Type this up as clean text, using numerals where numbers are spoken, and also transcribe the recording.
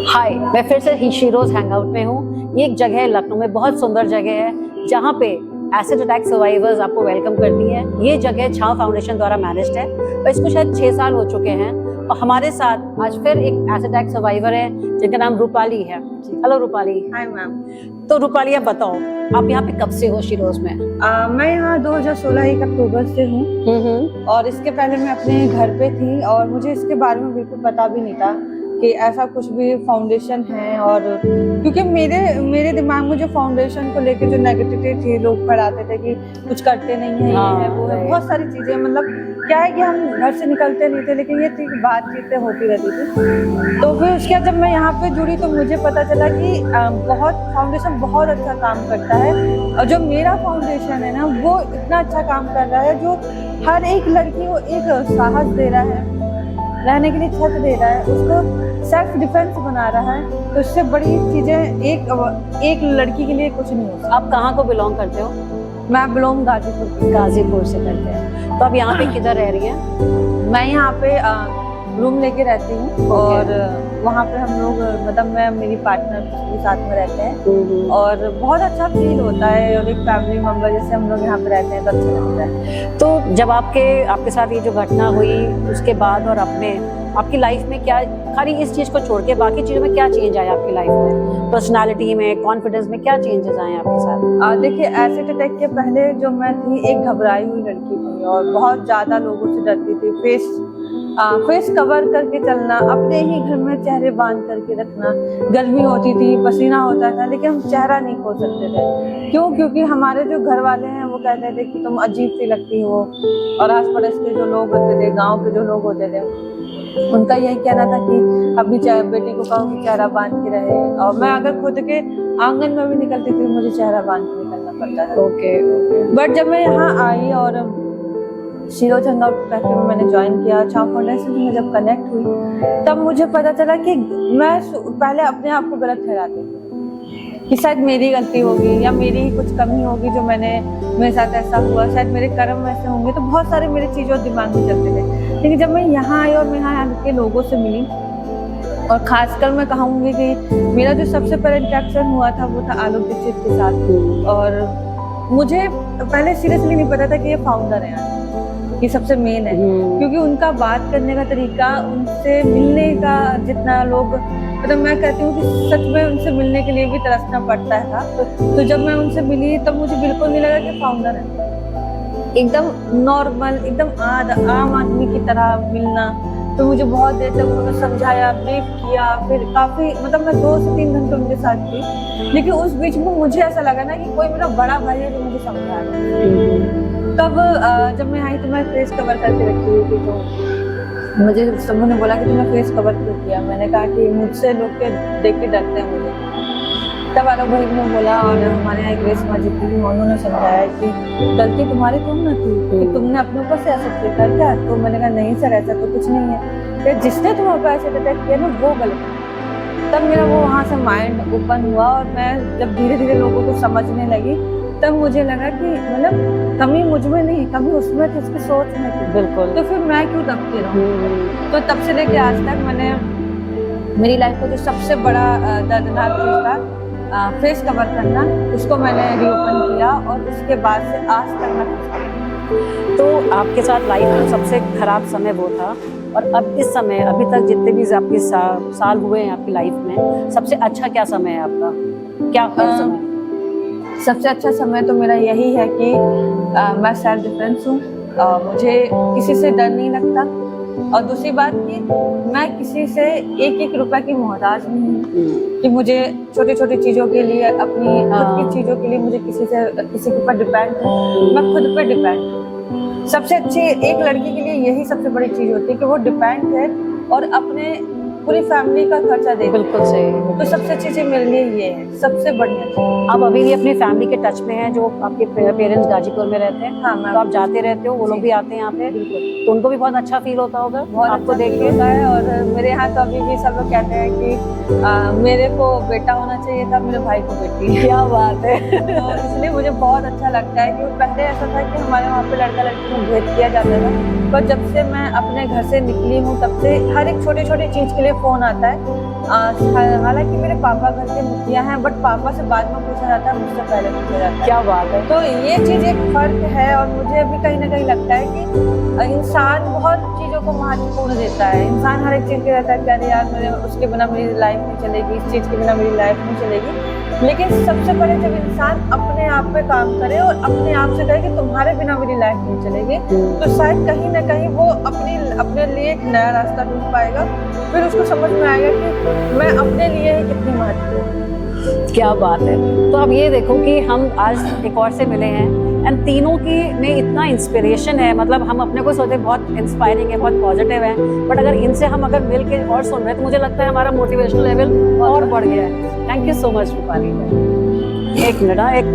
हाय, मैं फिर से शीरोज हैंगआउट में हूँ। ये एक जगह है लखनऊ में, बहुत सुंदर जगह है जहाँ पे एसिड अटैक सर्वाइवर्स आपको वेलकम करती है। ये जगह छाव फाउंडेशन द्वारा मैनेज्ड है और इसको शायद 6 साल हो चुके हैं। और हमारे साथ आज फिर एक एसिड अटैक सर्वाइवर है जिनका नाम रूपाली है। हेलो रूपाली। Hi ma'am. तो रूपाली, आप बताओ, आप यहाँ पे कब से हो शीरोज में? मैं यहाँ 2016 एक अक्टूबर से हूँ और इसके पहले मैं अपने घर पे थी और मुझे इसके बारे में बिल्कुल पता भी नहीं था कि ऐसा कुछ भी फाउंडेशन है। और क्योंकि मेरे दिमाग में जो फाउंडेशन को लेके जो नेगेटिविटी थी, लोग फैलाते थे कि कुछ करते नहीं है, ये है वो है, बहुत सारी चीजें। मतलब क्या है कि हम घर से निकलते नहीं थे, लेकिन ये थी बातचीतें होती रहती थी। तो फिर उसके बाद जब मैं यहाँ पे जुड़ी तो मुझे पता चला कि फाउंडेशन बहुत अच्छा काम करता है। और जो मेरा फाउंडेशन है ना, वो इतना अच्छा काम कर रहा है, जो हर एक लड़की को एक साहस दे रहा है, रहने के लिए छत दे रहा है, उसको सेल्फ डिफेंस बना रहा है। तो इससे बड़ी चीजें एक लड़की के लिए कुछ नहीं हो सकता। आप कहाँ को बिलोंग करते हो? मैं बिलोंग गाजीपुर से करते हैं। तो आप यहाँ पे किधर रह रही हैं? मैं यहाँ पे रूम लेके रहती हूँ और वहाँ पे हम लोग, मतलब मैं मेरी पार्टनर के साथ में रहते हैं और बहुत अच्छा फील होता है। और एक फैमिली मेंबर जैसे हम लोग यहाँ पे रहते हैं तो अच्छा लगता है। तो जब आपके साथ ये जो घटना हुई उसके बाद और आपकी लाइफ में क्या, खाली इस चीज को छोड़ के बाकी चीजों में क्या चेंज आया आपकी लाइफ में? पर्सनालिटी में, कॉन्फिडेंस में क्या चेंजेस आए आपके साथ? देखिए, एसिड अटैक के पहले जो मैं थी, एक घबराई हुई लड़की थी और बहुत ज्यादा लोगों से डरती थी। फेस कवर करके चलना, अपने ही घर में चेहरे बांध करके रखना। गर्मी होती थी, पसीना होता था, लेकिन हम चेहरा नहीं खोल सकते थे। क्यों? क्योंकि हमारे जो घर वाले हैं वो कहते थे कि तुम अजीब सी लगती हो। और आस पड़ोस के जो लोग होते थे, गांव के जो लोग होते थे, उनका यही कहना था कि अभी बेटी को कहो कि चेहरा बांध के रहे। और मैं अगर खुद के आंगन में भी निकलती थी, मुझे चेहरा बांध के निकलना पड़ता था। ओके। बट जब मैं यहाँ आई और शीरोज हैंगआउट कैफे में मैंने ज्वाइन किया, छाव फाउंडेशन में जब कनेक्ट हुई, तब मुझे पता चला कि मैं पहले अपने आप को गलत ठहराती थी कि शायद मेरी गलती होगी या मेरी ही कुछ कमी होगी जो मेरे साथ ऐसा हुआ, शायद मेरे कर्म ऐसे होंगे। तो बहुत सारे मेरी चीज़ों दिमाग में चलते थे। लेकिन जब मैं यहाँ आई और मैं यहाँ के लोगों से मिली, और खासकर मैं कहूँगी कि मेरा जो सबसे पहले इंटरेक्शन हुआ था वो था आलोक दीक्षित के साथ। और मुझे पहले सीरियसली नहीं पता था कि ये फाउंडर है यहाँ, ये सबसे मेन है। क्योंकि उनका बात करने का तरीका, उनसे मिलने का जितना लोग, मतलब मैं कहती हूँ कि सच में उनसे मिलने के लिए भी तरसना पड़ता था। तो जब मैं उनसे मिली तब मुझे बिल्कुल नहीं लगा कि फाउंडर है। एकदम नॉर्मल, एकदम आम आदमी की तरह मिलना। तो मुझे बहुत देर तक उन्होंने समझाया, ब्रीफ किया, फिर काफी, मतलब मैं 2 से 3 घंटे उनके साथ थी। लेकिन उस बीच में मुझे ऐसा लगा ना कि कोई मेरा बड़ा भाई है जो मुझे समझा रहा है। तब जब मैं आई तो मैं फेस कवर करके रखी हुई थी। तो मुझे सबों ने बोला कि तुमने फेस कवर क्यों किया? मैंने कहा कि मुझसे लोग के देख के डरते हैं मुझे। तब आलोक भाई ने बोला, और हमारे यहाँ ग्रेस मस्जिद थी, उन्होंने समझाया कि गलती तुम्हारी तुम न थी कि तुमने अपने ऊपर से ऐसा किया क्या? तो मैंने कहा नहीं सर, ऐसा तो कुछ नहीं है, फिर जिसने तुम्हारे ऊपर ऐसे अटैक किया ना वो गलत है। तब मेरा वो वहाँ से माइंड ओपन हुआ और मैं जब धीरे धीरे लोगों को समझने लगी, तब मुझे लगा कि मतलब कमी मुझ में नहीं, कमी उसमें थी, उसकी सोच में थी। बिल्कुल। तो फिर मैं क्यों दबती रहूं? तो तब से लेके आज तक मैंने, मेरी लाइफ का जो सबसे बड़ा दर्दनाक चीज था फेस कवर करना, उसको मैंने रीओपन किया और उसके बाद से आज तक मैं। तो आपके साथ लाइफ में सबसे खराब समय वो था, और अब इस समय, अभी तक जितने भी आपके साल हुए हैं आपकी लाइफ में, सबसे अच्छा क्या समय है आपका? क्या समय? सबसे अच्छा समय तो मेरा यही है कि मैं सेल्फ डिफेंस हूँ, मुझे किसी से डर नहीं लगता। और दूसरी बात कि मैं किसी से एक रुपए की मोहताज नहीं हूँ कि मुझे छोटी छोटी चीज़ों के लिए, अपनी खुद की चीज़ों के लिए मुझे किसी के ऊपर डिपेंड हूँ। मैं खुद पे डिपेंड हूँ। सबसे अच्छी एक लड़की के लिए यही सबसे बड़ी चीज़ होती है कि वो डिपेंड है और अपने पूरी फैमिली का खर्चा दे। बिल्कुल सही। तो सबसे अच्छी चीज़ मेरे लिए ये है, सबसे बढ़िया चीज़। आप अभी भी अपनी फैमिली के टच में हैं, जो आपके पेरेंट्स गाजीपुर में रहते हैं? हाँ, तो आप जाते रहते हो, वो लोग भी आते हैं यहाँ पे? बिल्कुल। तो उनको भी बहुत अच्छा फील होता होगा बहुत आपको अच्छा देख के? होता है। और मेरे यहाँ तो अभी भी सब लोग कहते हैं कि मेरे को बेटा होना चाहिए था, मेरे भाई को बेटी। क्या बात है। तो इसलिए मुझे बहुत अच्छा लगता है कि पहले ऐसा था कि हमारे वहाँ पे लड़का लड़की को भेद किया जाता था, पर जब से मैं अपने घर से निकली हूँ तब से हर एक छोटी छोटी चीज के लिए फोन आता है। हालांकि मेरे पापा घर के मुखिया हैं, बट पापा से बाद में पूछा जाता है, मुझसे पहले पूछा जाता है। क्या बात है। तो ये चीज एक फर्क है, और मुझे भी कहीं ना कहीं लगता है कि इंसान बहुत चीजों को महत्वपूर्ण देता है। इंसान हर एक चीज के रहता है कि अरे यार मेरे उसके बिना मेरी लाइफ नहीं चलेगी, इस चीज के बिना मेरी लाइफ नहीं चलेगी। लेकिन सबसे पहले जब इंसान अपने आप पे काम करे और अपने आप से कहे कि तुम्हारे बिना मेरी लाइफ नहीं चलेगी, तो शायद कहीं ना कहीं वो अपने लिए एक नया रास्ता ढूंढ पाएगा। फिर उसको समझ में आएगा कि मैं अपने लिए ही कितनी महत्वपूर्ण हूँ। क्या बात है। तो अब ये देखो कि हम आज एक और से मिले हैं एंड तीनों की में इतना इंस्पिरेशन है, मतलब हम अपने को सोचते बहुत इंस्पायरिंग है, बहुत पॉजिटिव है, बट अगर इनसे हम अगर मिल के और सुन रहे हैं तो मुझे लगता है हमारा मोटिवेशनल लेवल और बढ़ गया है। Thank you so much Rupali. एक मिनट, एक